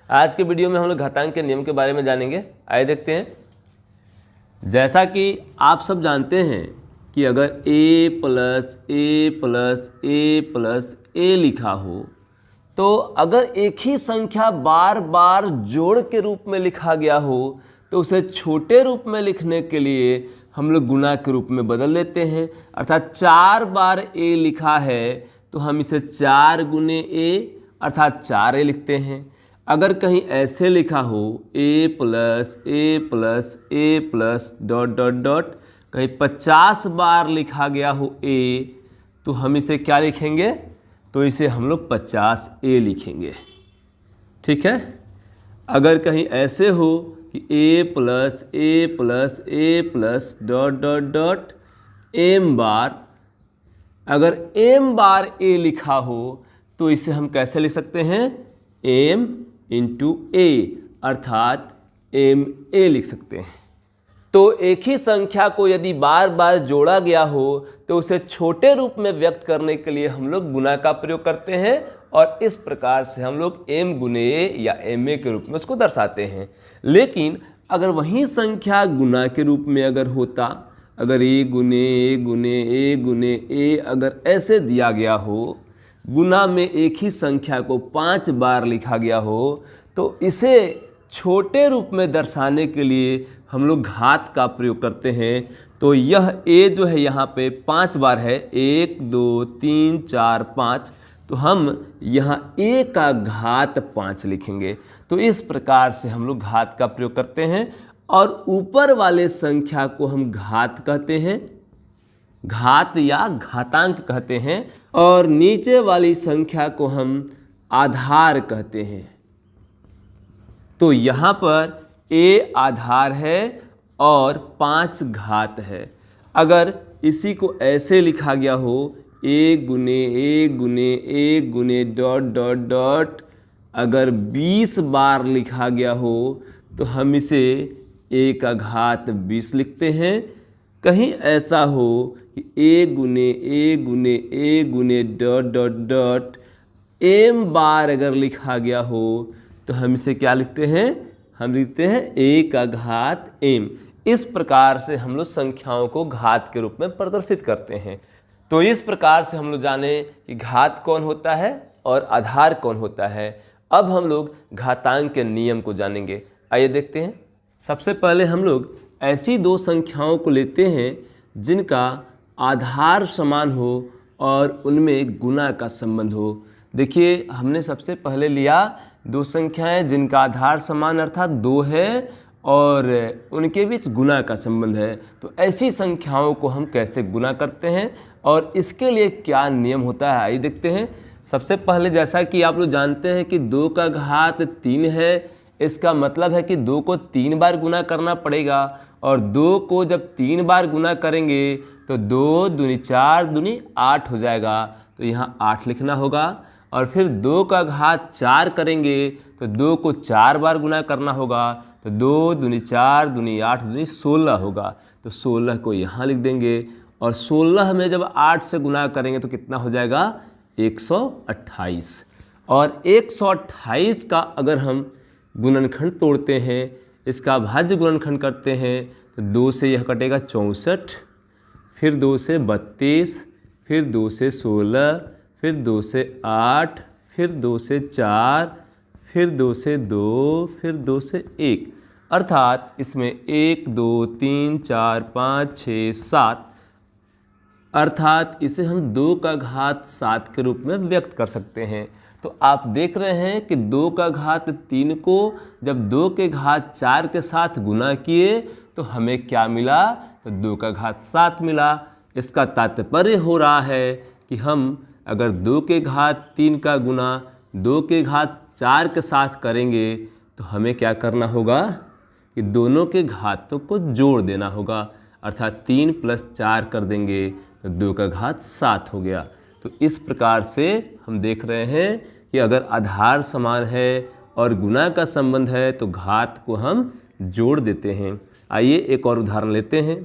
आज के वीडियो में हम लोग घातांक के नियम के बारे में जानेंगे। आइए देखते हैं। जैसा कि आप सब जानते हैं कि अगर a plus A plus A plus A लिखा हो तो अगर एक ही संख्या बार बार जोड़ के रूप में लिखा गया हो तो उसे छोटे रूप में लिखने के लिए हम लोग गुणा के रूप में बदल देते हैं। अर्थात 4 बार a लिखा है तो हम इसे 4 गुने a अर्थात 4a लिखते हैं। अगर कहीं ऐसे लिखा हो a plus A plus A plus dot dot dot, कहीं 50 बार लिखा गया हो a तो हम इसे क्या लिखेंगे? तो इसे हम लोग 50a लिखेंगे। ठीक है। अगर कहीं ऐसे हो कि a plus A plus dot dot dot m बार, अगर m बार a लिखा हो तो इसे हम कैसे लिख सकते हैं? m इंटू a अर्थात ma लिख सकते हैं। तो एक ही संख्या को यदि बार बार जोड़ा गया हो तो उसे छोटे रूप में व्यक्त करने के लिए हम लोग गुणा का प्रयोग करते हैं और इस प्रकार से हम लोग m गुने a या ma के रूप में उसको दर्शाते हैं। लेकिन अगर वही संख्या गुणा के रूप में अगर होता, अगर a गुने a अगर ऐसे दिया गया हो, गुणा में एक ही संख्या को 5 बार लिखा गया हो तो इसे छोटे रूप में दर्शाने के लिए हम लोग घात का प्रयोग करते हैं। तो यह a जो है यहाँ पे 5 बार है, 1 2 3 4 5, तो हम यहाँ a का घात 5 लिखेंगे। तो इस प्रकार से हम लोग घात का प्रयोग करते हैं और ऊपर वाले संख्या को हम घात कहते हैं, घात या घातांक कहते हैं, और नीचे वाली संख्या को हम आधार कहते हैं। तो यहाँ पर a आधार है और 5 घात है। अगर इसी को ऐसे लिखा गया हो a गुने डॉट डॉट डॉट, अगर 20 बार लिखा गया हो तो हम इसे a का घात 20 लिखते हैं। कहीं ऐसा हो कि a गुने डॉट डॉट डॉट m बार अगर लिखा गया हो तो हम इसे क्या लिखते हैं? हम लिखते हैं a का घात m। इस प्रकार से हम लोग संख्याओं को घात के रूप में प्रदर्शित करते हैं। तो इस प्रकार से हम लोग जाने कि घात कौन होता है और आधार कौन होता है। अब हम लोग घातांक के नियम को जानेंगे। आइए देखते हैं। सबसे पहले हम लोग ऐसी दो संख्याओं को लेते हैं जिनका आधार समान हो और उनमें गुणा का संबंध हो। देखिए, हमने सबसे पहले लिया दो संख्याएं जिनका आधार समान अर्थात 2 है और उनके बीच गुणा का संबंध है। तो ऐसी संख्याओं को हम कैसे गुणा करते हैं और इसके लिए क्या नियम होता है, आइए देखते हैं। सबसे पहले जैसा कि आप लोग जानते हैं कि 2 का घात 3 है, इसका मतलब है कि 2 को 3 बार गुणा करना पड़ेगा और 2 को जब 3 बार गुणा करेंगे तो 2 दूनी 4 दूनी 8 हो जाएगा। तो यहाँ 8 लिखना होगा। और फिर 2 का घात 4 करेंगे तो 2 को 4 बार गुणा करना होगा। तो 2 दूनी 4 दूनी 8 दूनी 16 होगा। तो 16 को यहाँ लिख देंगे और 16 में जब 8 से गुणा करेंगे तो कितना हो जाएगा? 128। और 128 का अगर हम गुणनखंड तोड़ते हैं, इसका भाज्य गुणनखंड करते हैं तो 2 से यह कटेगा 64, फिर 2 से 32, फिर 2 से 16, फिर 2 से 8, फिर 2 से 4, फिर 2 से 2, फिर 2 से 1, अर्थात इसमें 1 2 3 4 5 6 7, अर्थात इसे हम 2 का घात 7 के रूप में व्यक्त कर सकते हैं। तो आप देख रहे हैं कि 2 का घात 3 को जब 2 के घात 4 के साथ गुणा किए तो हमें क्या मिला? तो 2 का घात 7 मिला। इसका तात्पर्य हो रहा है कि हम अगर 2 के घात 3 का गुणा 2 के घात 4 के साथ करेंगे तो हमें क्या करना होगा कि दोनों के घातों को जोड़ देना होगा, अर्थात 3 + 4 कर देंगे तो 2 का घात 7 हो गया। तो इस प्रकार से हम देख रहे हैं कि अगर आधार समान है और गुणा का संबंध है तो घात को हम जोड़ देते हैं। आइए एक और उदाहरण लेते हैं।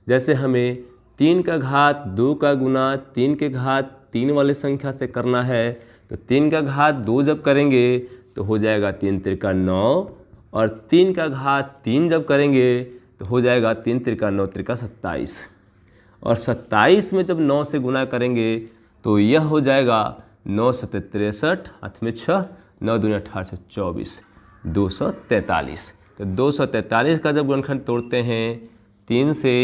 जैसे हमें 3 का घात 2 का गुणा 3 के घात 3 वाले संख्या से करना है तो 3 का घात 2 जब करेंगे तो हो जाएगा 3 त्रिका 9 और 3 का घात 3 जब करेंगे तो हो जाएगा 3 त्रिका 9 त्रिका 27 और 27 में जब 9 से गुना करेंगे तो यह हो जाएगा 9 सत्ते 63 हाथ में 6 9 दूनी 18 से 24 243। तो 243 का जब गुणनखंड तोड़ते हैं 3 से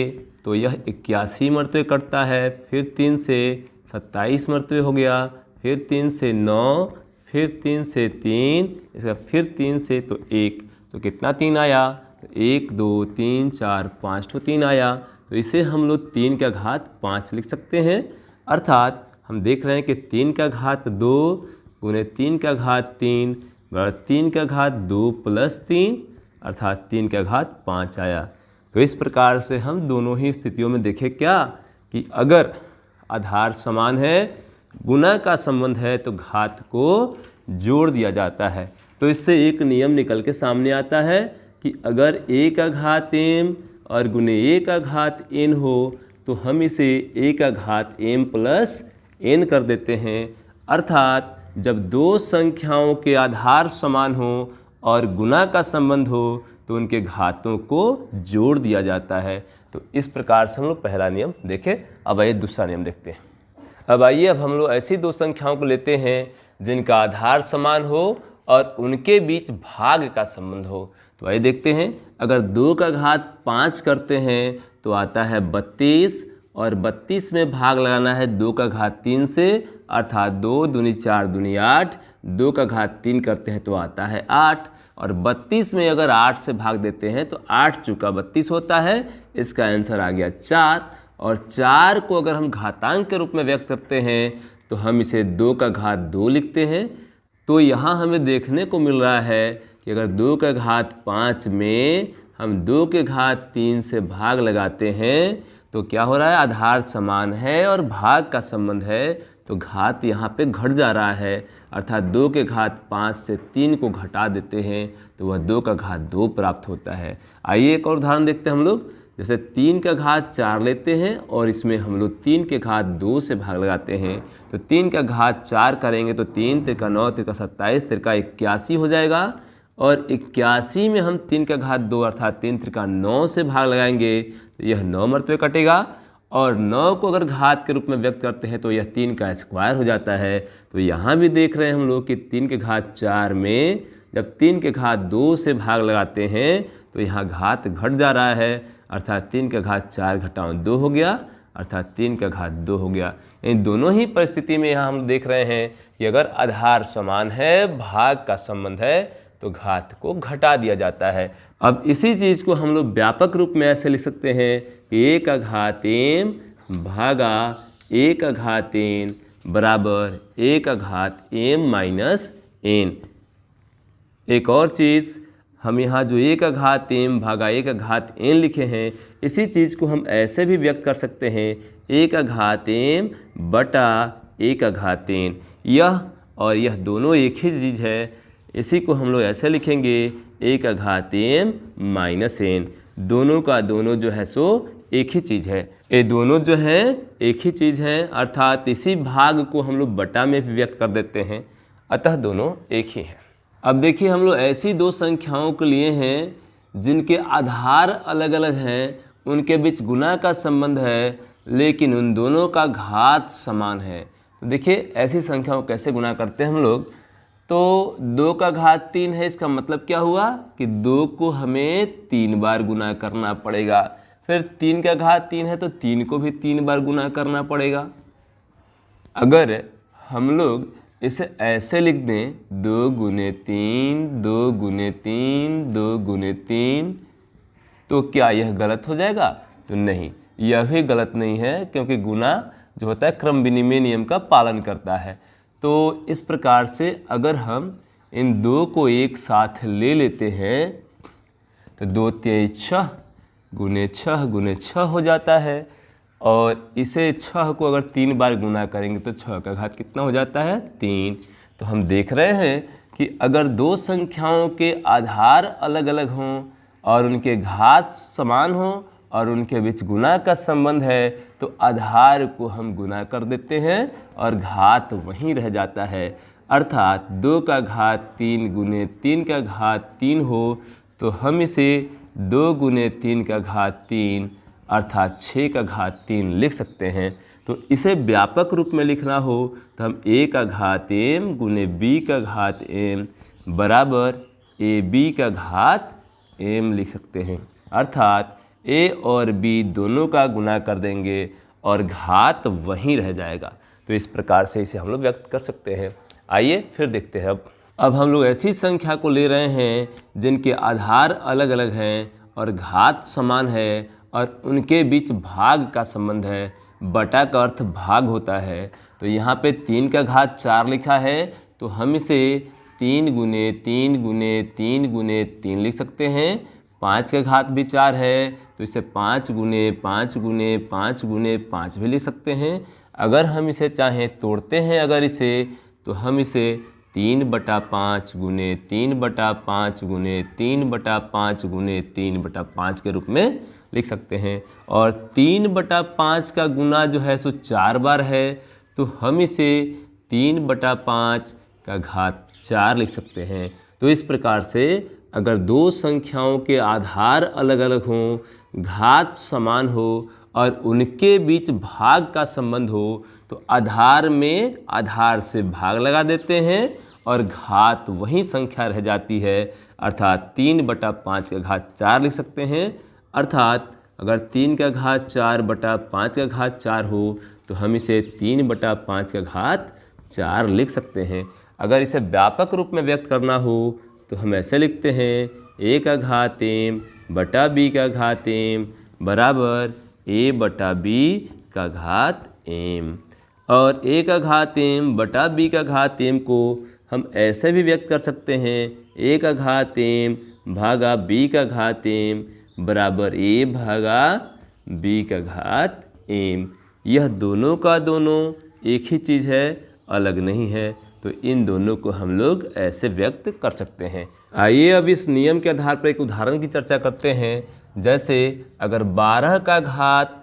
तो यह 81 मरतबे कटता है, फिर 3 से 27 मरतबे हो गया, फिर 3 से 9, फिर 3 से 3, इसका फिर 3 से तो 1, तो कितना 3 आया, तो 1 2 3 4 5 तो 3 आया। तो इसे हम लोग 3 का घात 5 लिख सकते हैं। अर्थात हम देख रहे हैं कि 3 का घात 2 गुने 3 का घात 3 बराबर 3 का घात 2 प्लस 3 अर्थात 3 का घात 5 आया। तो इस प्रकार से हम दोनों ही स्थितियों में देखें क्या कि अगर आधार समान है, गुना का संबंध है तो घात को जोड़ दिया जाता है। तो इससे एक नियम निकल के सामने आता है कि अगर a का घात m और गुने a का घात n हो तो हम इसे a का घात m प्लस n कर देते हैं। अर्थात जब दो संख्याओं के आधार समान हो और गुना का संबंध हो तो उनके घातों को जोड़ दिया जाता है। तो इस प्रकार से हम लोग पहला नियम देखें। अब आइए दूसरा नियम देखते हैं। अब आइए अब हम लोग ऐसी दो संख्याओं को लेते हैं जिनका आधार समान हो और उनके बीच भाग का संबंध हो। तो आइए देखते हैं। अगर 2 का घात 5 करते हैं तो आता है 32 और 32 में भाग लगाना है 2 का घात 3 से अर्थात 2 दूनी 4 दूनी 8, 2 का घात 3 करते हैं तो आता है 8 और 32 में अगर 8 से भाग देते हैं तो 8 चौका 32 होता है। इसका आंसर आ गया 4 और 4 को अगर हम घातांक के रूप में व्यक्त करते हैं तो हम इसे 2 का घात 2 लिखते हैं। तो यहाँ हमें देखने को मिल रहा है कि अगर 2 का घात 5 में हम 2 के घात 3 से भाग लगाते हैं तो क्या हो रहा है, आधार समान है और भाग का संबंध है तो घात यहाँ पे घट जा रहा है। अर्थात 2 के घात 5 से 3 को घटा देते हैं तो वह 2 का घात 2 प्राप्त होता है। आइए एक और उदाहरण देखते हैं हम लोग। जैसे 3 का घात 4 लेते हैं और इसमें हम लोग 3 के घात 2 से भाग लगाते हैं तो 3 का घात 4 करेंगे तो 3 त्रिका 9 त्रिका 27 त्रिका 81 हो जाएगा और 81 में हम 3 का घात 2 अर्थात 3 त्रिका 9 से भाग लगाएंगे तो यह 9 मरतबे कटेगा और 9 को अगर घात के रूप में व्यक्त करते हैं तो यह 3 का स्क्वायर हो जाता है। तो यहाँ भी देख रहे हैं हम लोग कि 3 के घात 4 में जब 3 के घात 2 से भाग लगाते हैं तो यहाँ घात घट जा रहा है अर्थात 3 का घात 4 घटाओ 2 हो गया अर्थात 3 का घात 2 हो गया। इन दोनों ही परिस्थिति में यहाँ हम देख रहे हैं कि अगर आधार समान है, भाग का संबंध है तो घात को घटा दिया जाता है। अब इसी चीज़ को हम लोग व्यापक रूप में ऐसे लिख सकते हैं कि a का घात m भागा a का घात n बराबर a का घात m माइनस n। एक और चीज़ हम यहाँ जो a का घात m भागा a का घात n लिखे हैं इसी चीज़ को हम ऐसे भी व्यक्त कर सकते हैं a का घात m बटा a का घात n। यह और यह दोनों एक ही चीज़ है। इसी को हम लोग ऐसे लिखेंगे a का घात m माइनस n। दोनों का दोनों जो है सो एक ही चीज़ है। ये दोनों जो है एक ही चीज़ है अर्थात इसी भाग को हम लोग बटा में भी व्यक्त कर देते हैं अतः दोनों एक ही हैं। अब देखिए हम लोग ऐसी दो संख्याओं के लिए हैं जिनके आधार अलग अलग हैं, उनके बीच गुना का संबंध है लेकिन उन दोनों का घात समान है। तो देखिए ऐसी संख्याओं को कैसे गुना करते हैं हम लोग। तो 2 का घात 3 है, इसका मतलब क्या हुआ कि 2 को हमें 3 बार गुना करना पड़ेगा। फिर 3 का घात 3 है तो 3 को भी 3 बार गुना करना पड़ेगा। अगर हम लोग इसे ऐसे लिख दें 2 गुने 3 2 गुने 3 2 गुने 3 तो क्या यह गलत हो जाएगा? तो नहीं, यह भी गलत नहीं है क्योंकि गुना जो होता है क्रम विनिमय नियम का पालन करता है। तो इस प्रकार से अगर हम इन दो को एक साथ ले लेते हैं तो 2 तेईस 6 गुने 6 गुने 6 हो जाता है और इसे 6 को अगर 3 बार गुना करेंगे तो 6 का घात कितना हो जाता है? 3। तो हम देख रहे हैं कि अगर दो संख्याओं के आधार अलग अलग हों और उनके घात समान हों और उनके बीच गुना का संबंध है तो आधार को हम गुना कर देते हैं और घात वहीं रह जाता है। अर्थात 2 का घात 3 गुने 3 का घात 3 हो तो हम इसे 2 गुने 3 का घात 3 अर्थात 6 का घात 3 लिख सकते हैं। तो इसे व्यापक रूप में लिखना हो तो हम a का घात m गुने b का घात m बराबर ab का घात m लिख सकते हैं। अर्थात a और b दोनों का गुना कर देंगे और घात वहीं रह जाएगा। तो इस प्रकार से इसे हम लोग व्यक्त कर सकते हैं। आइए फिर देखते हैं। अब हम लोग ऐसी संख्या को ले रहे हैं जिनके आधार अलग अलग हैं और घात समान है और उनके बीच भाग का संबंध है। बटा का अर्थ भाग होता है। तो यहाँ पे 3 का घात 4 लिखा है तो हम इसे 3 गुने 3 गुने 3 गुने 3 लिख सकते हैं। 5 का घात भी 4 है तो इसे 5 गुने 5 गुने 5 गुने 5 भी लिख सकते हैं। अगर हम इसे चाहें तोड़ते हैं अगर इसे तो हम इसे 3/5 गुने 3/5 गुने 3/5 गुने 3/5 के रूप में लिख सकते हैं। और 3/5 का गुना जो है सो 4 बार है तो हम इसे 3/5 का घात 4 लिख सकते हैं। तो इस प्रकार से अगर दो संख्याओं के आधार अलग अलग हों, घात समान हो और उनके बीच भाग का संबंध हो तो आधार में आधार से भाग लगा देते हैं और घात वही संख्या रह जाती है। अर्थात 3/5 का घात 4 लिख सकते हैं। अर्थात अगर 3 का घात 4/5 का घात 4 हो तो हम इसे 3/5 का घात 4 लिख सकते हैं। अगर इसे व्यापक रूप में व्यक्त करना हो तो हम ऐसे लिखते हैं a का घात m बटा b का घात m बराबर a बटा b का घात m। और a का घात m बटा b का घात m को हम ऐसे भी व्यक्त कर सकते हैं a का घात m भागा b का घात m बराबर a भागा b का घात m। यह दोनों का दोनों एक ही चीज़ है, अलग नहीं है। तो इन दोनों को हम लोग ऐसे व्यक्त कर सकते हैं। आइए अब इस नियम के आधार पर एक उदाहरण की चर्चा करते हैं। जैसे अगर 12 का घात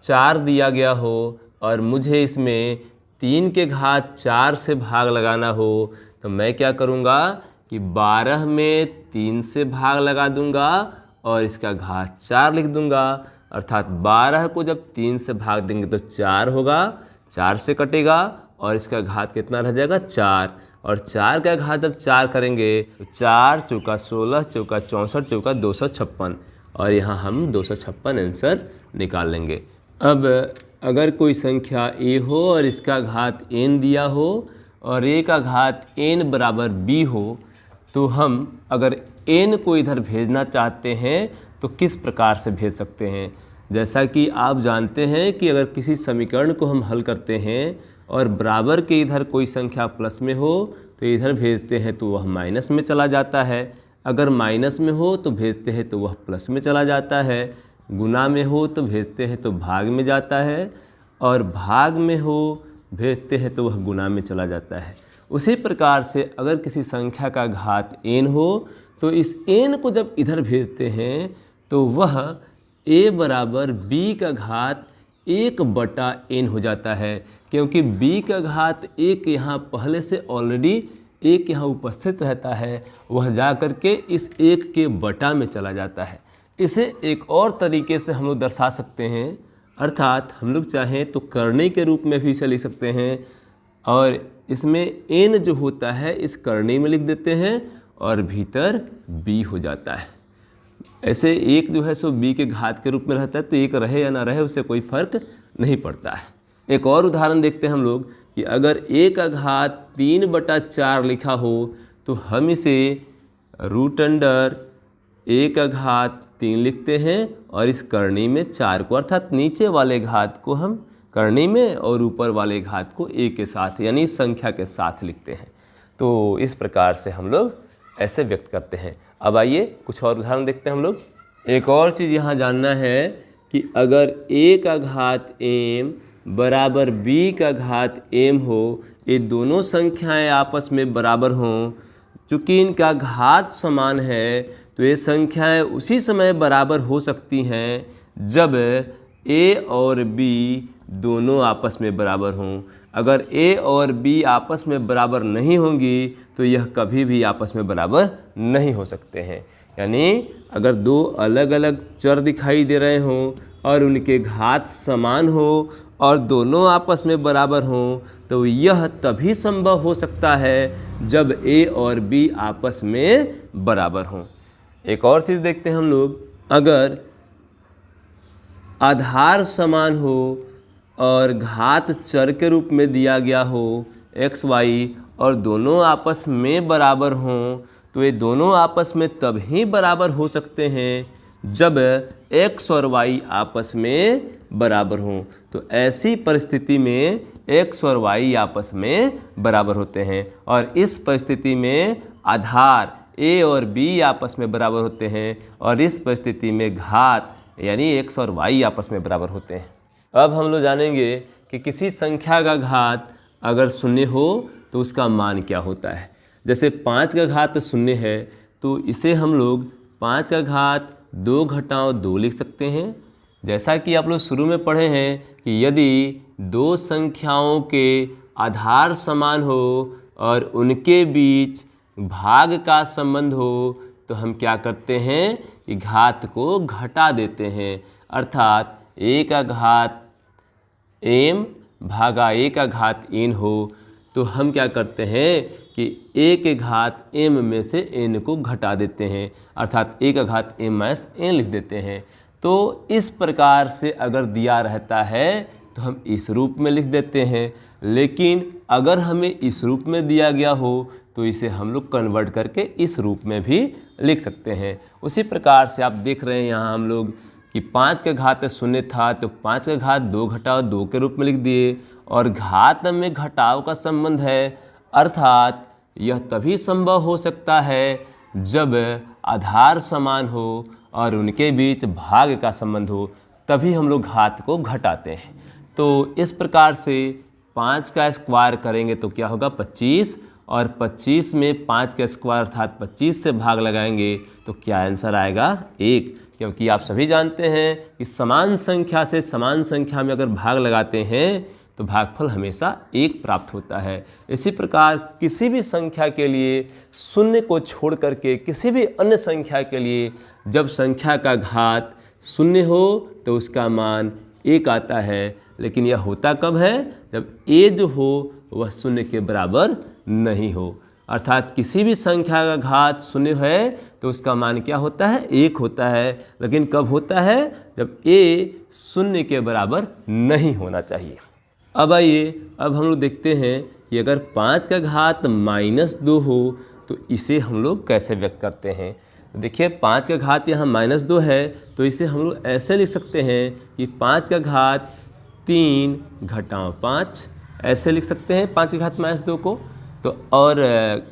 4 दिया गया हो और मुझे इसमें 3 के घात 4 से भाग लगाना हो तो मैं क्या करूँगा कि 12 में 3 से भाग लगा दूंगा और इसका घात 4 लिख दूंगा। अर्थात 12 को जब 3 से भाग देंगे तो 4 होगा, 4 से कटेगा और इसका घात कितना रह जाएगा 4। और 4 का घात जब 4 करेंगे तो 4 चौका 16 चौका 64 चौका 256 और यहाँ हम 256 आंसर निकाल लेंगे। अब अगर कोई संख्या a हो और इसका घात n दिया हो और a का घात n बराबर b हो तो हम अगर n को इधर भेजना चाहते हैं तो किस प्रकार से भेज सकते हैं। जैसा कि आप जानते हैं कि अगर किसी समीकरण को हम हल करते हैं और बराबर के इधर कोई संख्या प्लस में हो तो इधर भेजते हैं तो वह माइनस में चला जाता है। अगर माइनस में हो तो भेजते हैं तो वह प्लस में चला जाता है। गुना में हो तो भेजते हैं तो भाग में जाता है और भाग में हो भेजते हैं तो वह गुना में चला जाता है। उसी प्रकार से अगर किसी संख्या का घात n हो तो इस n को जब इधर भेजते हैं तो वह a बराबर b का घात 1/n हो जाता है, क्योंकि b का घात 1 यहाँ पहले से ऑलरेडी 1 यहाँ उपस्थित रहता है, वह जा कर के इस 1 के बटा में चला जाता है। इसे एक और तरीके से हम लोग दर्शा सकते हैं। अर्थात हम लोग चाहें तो करनी के रूप में भी इसे लिख सकते हैं और इसमें n जो होता है इस करनी में लिख देते हैं और भीतर b हो जाता है। ऐसे एक जो है सो b के घात के रूप में रहता है तो एक रहे या ना रहे उससे कोई फर्क नहीं पड़ता है। एक और उदाहरण देखते हैं हम लोग कि अगर a का घात 3/4 लिखा हो तो हम इसे √a का घात 3 लिखते हैं और इस करनी में 4 को अर्थात नीचे वाले घात को हम करनी में और ऊपर वाले घात को a के साथ यानी संख्या के साथ लिखते हैं। तो इस प्रकार से हम लोग ऐसे व्यक्त करते हैं। अब आइए कुछ और उदाहरण देखते हैं हम लोग। एक और चीज़ यहाँ जानना है कि अगर a का घात m बराबर b का घात m हो, ये दोनों संख्याएं आपस में बराबर हों, चूँकि इनका घात समान है तो ये संख्याएं उसी समय बराबर हो सकती हैं जब a और b दोनों आपस में बराबर हों। अगर a और b आपस में बराबर नहीं होंगी तो यह कभी भी आपस में बराबर नहीं हो सकते हैं। यानी अगर दो अलग अलग चर दिखाई दे रहे हों और उनके घात समान हो और दोनों आपस में बराबर हों तो यह तभी संभव हो सकता है जब a और b आपस में बराबर हों। एक और चीज़ देखते हैं हम लोग, अगर आधार समान हो और घात चर के रूप में दिया गया हो x y और दोनों आपस में बराबर हों तो ये दोनों आपस में तभी बराबर हो सकते हैं जब x और y आपस में बराबर हों। तो ऐसी परिस्थिति में x और y आपस में बराबर होते हैं और इस परिस्थिति में आधार a और b आपस में बराबर होते हैं और इस परिस्थिति में घात यानी x और y आपस में बराबर होते हैं। अब हम लोग जानेंगे कि किसी संख्या का घात अगर शून्य हो तो उसका मान क्या होता है। जैसे 5 का घात शून्य है तो इसे हम लोग 5 का घात 2 घटाओ 2 लिख सकते हैं। जैसा कि आप लोग शुरू में पढ़े हैं कि यदि दो संख्याओं के आधार समान हो और उनके बीच भाग का संबंध हो तो हम क्या करते हैं कि घात को घटा देते हैं, अर्थात a का घात m भागा a का घात n हो तो हम क्या करते हैं कि a के घात m में से n को घटा देते हैं, अर्थात a का घात m माइनस n लिख देते हैं। तो इस प्रकार से अगर दिया रहता है तो हम इस रूप में लिख देते हैं, लेकिन अगर हमें इस रूप में दिया गया हो तो इसे हम लोग कन्वर्ट करके इस रूप में भी लिख सकते हैं। उसी प्रकार से आप देख रहे हैं यहाँ हम लोग कि 5 का घात शून्य था तो 5 का घात 2 घटाओ 2 के रूप में लिख दिए और घात में घटाव का संबंध है, अर्थात यह तभी संभव हो सकता है जब आधार समान हो और उनके बीच भाग का संबंध हो, तभी हम लोग घात को घटाते हैं। तो इस प्रकार से 5 का स्क्वायर करेंगे तो क्या होगा 25 और 25 में 5 का स्क्वायर अर्थात 25 से भाग लगाएंगे तो क्या आंसर आएगा 1, क्योंकि आप सभी जानते हैं कि समान संख्या से समान संख्या में अगर भाग लगाते हैं तो भागफल हमेशा 1 प्राप्त होता है। इसी प्रकार किसी भी संख्या के लिए शून्य को छोड़ करके किसी भी अन्य संख्या के लिए जब संख्या का घात शून्य हो तो उसका मान 1 आता है, लेकिन यह होता कब है जब a जो हो वह शून्य के बराबर नहीं हो, अर्थात किसी भी संख्या का घात शून्य है तो उसका मान क्या होता है 1 होता है, लेकिन कब होता है जब a शून्य के बराबर नहीं होना चाहिए। अब आइए अब हम लोग देखते हैं कि अगर 5 का घात -2 हो तो इसे हम लोग कैसे व्यक्त करते हैं। तो देखिए 5 का घात यहाँ -2 है तो इसे हम लोग ऐसे लिख सकते हैं कि 5 का घात 3 घटाओ 5, ऐसे लिख सकते हैं 5 के घात -2 को। तो और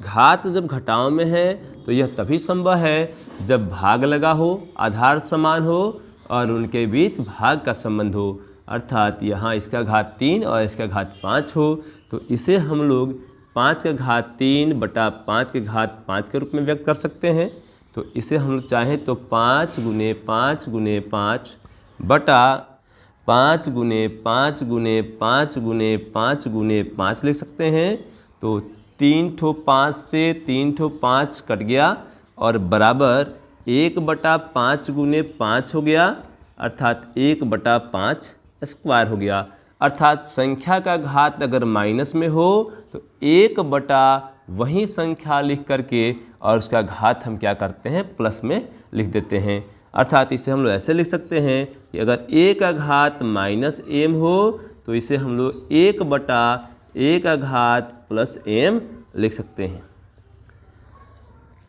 घात जब घटाव में है तो यह तभी संभव है जब भाग लगा हो, आधार समान हो और उनके बीच भाग का संबंध हो, अर्थात यहाँ इसका घात 3 और इसका घात 5 हो। तो इसे हम लोग 5 का घात 3 बटा 5 के घात 5 के रूप में व्यक्त कर सकते हैं। तो इसे हम लोग चाहें तो 5 गुने 5 गुने 5 बटा 5 गुने 5 गुने 5 गुने 5 गुने 5 लिख सकते हैं। तो 3 ठो 5 से 3 ठो 5 कट गया और बराबर 1 बटा 5 गुने 5 हो गया, अर्थात 1 बटा 5 स्क्वायर हो गया। अर्थात संख्या का घात अगर माइनस में हो तो 1 बटा वही संख्या लिख करके और उसका घात हम क्या करते हैं प्लस में लिख देते हैं। अर्थात इसे हम लोग ऐसे लिख सकते हैं कि अगर a का घात -m हो तो इसे हम लोग 1 बटा a का घात प्लस m लिख सकते हैं।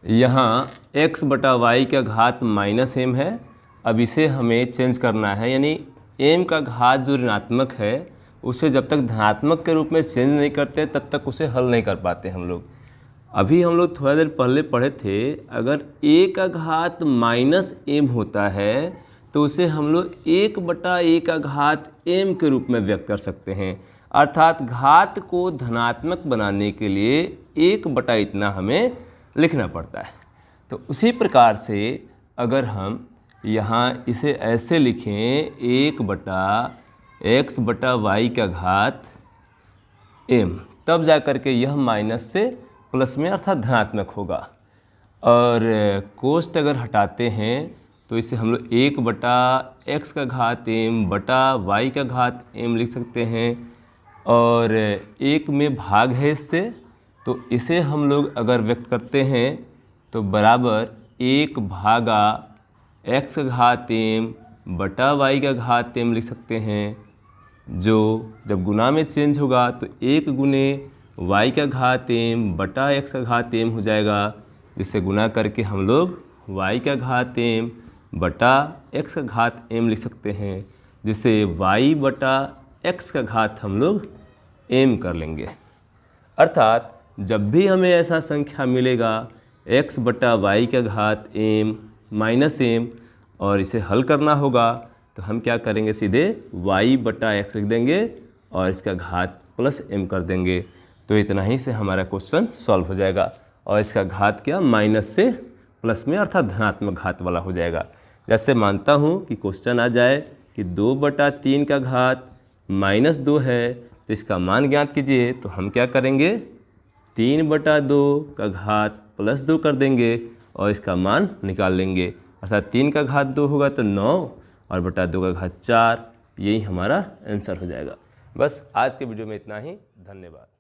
यहाँ x बटा y का घात -m है, अब इसे हमें चेंज करना है, यानी m का घात जो ऋणात्मक है उसे जब तक धनात्मक के रूप में चेंज नहीं करते तब तक उसे हल नहीं कर पाते हम लोग। अभी हम लोग थोड़ा देर पहले पढ़े थे, अगर a का घात -m होता है तो उसे हम लोग 1 बटा a का घात m के रूप में व्यक्त कर सकते हैं, अर्थात घात को धनात्मक बनाने के लिए 1 बटा इतना हमें लिखना पड़ता है। तो उसी प्रकार से अगर हम यहाँ इसे ऐसे लिखें 1 बटा x बटा y का घात एम, तब जा कर के यह माइनस से प्लस में अर्थात धनात्मक होगा। और कोष्ट अगर हटाते हैं तो इसे हम लोग 1/x का घात m बटा y का घात m लिख सकते हैं। और 1 में भाग है इससे, तो इसे हम लोग अगर व्यक्त करते हैं तो बराबर 1 भागा x का घात m बटा y का घात m लिख सकते हैं, जो जब गुना में चेंज होगा तो 1 गुने y का घात m बटा x का घात m हो जाएगा, जिसे गुना करके हम लोग y का घात m बटा x का घात m लिख सकते हैं, जिसे y बटा x का घात हम लोग m कर लेंगे। अर्थात जब भी हमें ऐसा संख्या मिलेगा x बटा y का घात m माइनस m और इसे हल करना होगा तो हम क्या करेंगे, सीधे y बटा x लिख देंगे और इसका घात प्लस m कर देंगे। तो इतना ही से हमारा क्वेश्चन सॉल्व हो जाएगा। और इसका घात क्या, माइनस से प्लस में अर्थात धनात्मक घात वाला हो जाएगा। जैसे मानता हूँ कि क्वेश्चन आ जाए कि 2/3 का घात -2 है, तो इसका मान ज्ञात कीजिए, तो हम क्या करेंगे, 3/2 का घात +2 कर देंगे और इसका मान निकाल लेंगे। अर्थात 3 का घात 2 होगा तो 9 और बटा 2 का घात 4, यही हमारा आंसर हो जाएगा। बस आज के वीडियो में इतना ही। धन्यवाद।